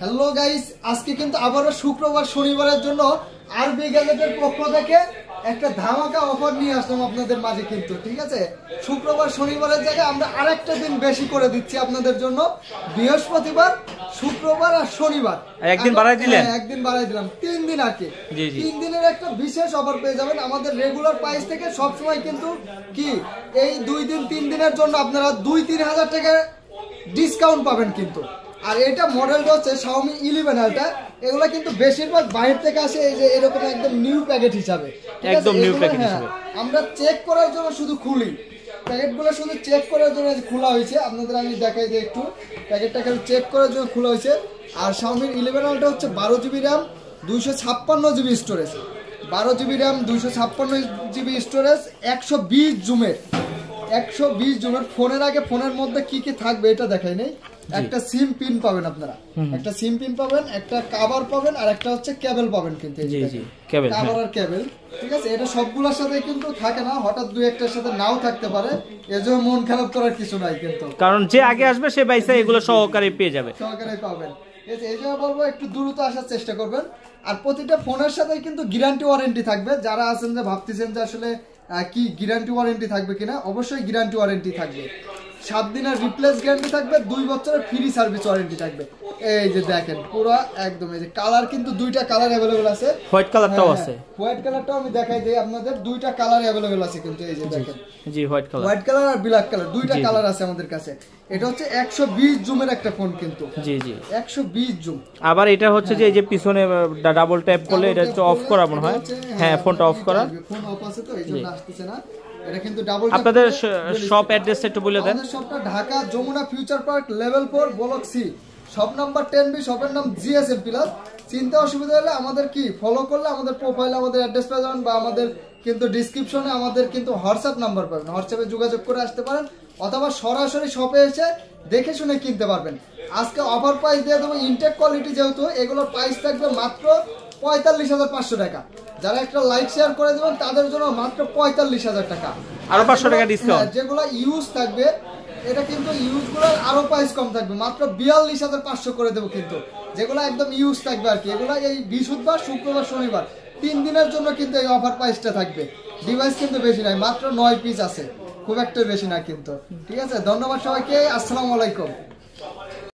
Hello guys, আজকে কিন্তু আবারও শুক্রবার শনিবারের জন্য আরবি গ্যাজেটের পক্ষ থেকে একটা ধামাকা অফার নিয়ে আসলাম আপনাদের মাঝে কিন্তু। ঠিক আছে, শুক্রবার শনিবারের জায়গায় আমরা আরেকটা দিন বেশি করে দিচ্ছি আপনাদের জন্য। বৃহস্পতিবার, শুক্রবার আর শনিবার একদিন বাড়াই দিলেন। একদিন বাড়াই দিলাম, 3 দিন আর কি। 3 দিনের একটা বিশেষ অফার পেয়ে যাবেন আমাদের রেগুলার প্রাইস থেকে। সবসময় কিন্তু কি এই 2 দিন 3 দিনের জন্য আপনারা 2-3 হাজার টাকা ডিসকাউন্ট পাবেন কিন্তু। আর এটা মডেলটা হচ্ছে Xiaomi 11 Ultra। এগুলা কিন্তু বেশিরভাগ বাইরে থেকে আসে এই যে এরকম একদম নিউ প্যাকেট হিসাবে। একদম নিউ প্যাকেট হিসাবে আমরা চেক করার জন্য শুধু খুলি প্যাকেটগুলো, শুধু চেক করার জন্য খোলা হয়েছে। আপনাদের আমি দেখাই যে একটু প্যাকেটটা খালি চেক করার জন্য খোলা হয়েছে। আর Xiaomi 11 Ultra হচ্ছে 12 GB RAM 256 GB storage, 12 GB RAM 256 GB storage, 120 জুমের 120 জুমের। ফোনের আগে ফোনের মধ্যে কি কি থাকবে এটা দেখাই নেই। একটা সিম পিন পাবেন আপনারা, একটা সিম পিন পাবেন, একটা কভার পাবেন, আর একটা হচ্ছে কেবল পাবেন কিন্তু। জি জি, কেবল, কভার আর কেবল। ঠিক আছে, এটা সবগুলোর সাথে কিন্তু থাকে না, হঠাৎ দুই একটার সাথে নাও থাকতে পারে। এজন্য মন খারাপ করার কিছু নাই কিন্তু, কারণ যে আগে আসবে সে বাইসা এগুলো সহকারে পেয়ে যাবে, সহকারে পাবেন। এই জন্য বলবো একটু দ্রুত আসার চেষ্টা করবেন। আর প্রতিটা ফোনের সাথে কিন্তু গ্যারান্টি ওয়ারেন্টি থাকবে। যারা আছেন যে ভাবতেছেন যে আসলে কি গ্যারান্টি ওয়ারেন্টি থাকবে কিনা, অবশ্যই গ্যারান্টি ওয়ারেন্টি থাকবে। 7 দিনের রিপ্লেস গ্যারান্টি থাকবে, 2 বছরের ফ্রি সার্ভিস ওয়ারেন্টি থাকবে। এই যে দেখেন পুরো একদম, এই যে কালার কিন্তু 2টা কালার अवेलेबल আছে। হোয়াইট কালারটাও আছে, হোয়াইট কালারটাও আমি দেখাই দেই আপনাদের। 2টা কালার अवेलेबल আছে কিন্তু। এই যে দেখেন, জি হোয়াইট কালার আর ব্ল্যাক কালার 2টা কালার আছে আমাদের কাছে। এটা হচ্ছে 120 জুমের একটা ফোন কিন্তু। জি জি, 120 জুম। আবার এটা হচ্ছে যে এই যে পিছনে ডাবল ট্যাপ করলে এটা হচ্ছে অফ করা মনে হয়। হ্যাঁ, ফোনটা অফ করা, ফোন অফ আছে তো এইজন্য আসতেছে না। এটা কিন্তু ডাবল। আপনাদের শপ অ্যাড্রেস একটু বলে দেন। আমাদের শপটা Dhaka Jamuna future park level 4 block C, shop number 10B, শপের নাম GSM প্লাস। চিন্তা অসুবিধা হলে আমাদের কি ফলো করলে আমাদের প্রোফাইলে আমাদের অ্যাড্রেস পেয়ে যাবেন, বা আমাদের কিন্তু ডিসক্রিপশনে আমাদের কিন্তু হোয়াটসঅ্যাপ নাম্বার পাবেন। হোয়াটসঅ্যাপে যোগাযোগ করে আসতে পারেন, অথবা সরাসরি শপে এসে দেখে শুনে কিনতে পারবেন। আজকে অফার প্রাইস দিয়ে দেবো ইনটেক কোয়ালিটি, যেহেতু এগুলোর প্রাইস থাকবে মাত্র 45,500 টাকা। যারা একটা লাইক শেয়ার করে দেবেন তাদের জন্য মাত্র 45,000 টাকা, আরো 500 টাকা ডিসকাউন্ট। যেগুলো ইউজ থাকবে এটা কিন্তু ইউজগুলোর আরো প্রাইস কম থাকবে, মাত্র 42,500 করে দেবো কিন্তু। যেগুলো একদম ইউজ থাকবে আর কি, এগুলো এই বৃহস্পতিবার, শুক্রবার, শনিবার 3 দিনের জন্য কিন্তু এই অফার প্রাইসটা থাকবে। ডিভাইস কিন্তু বেশি নাই, মাত্র 9 পিস আছে, খুব একটা বেশি না কিন্তু। ঠিক আছে, ধন্যবাদ সবাইকে, আসসালামু আলাইকুম।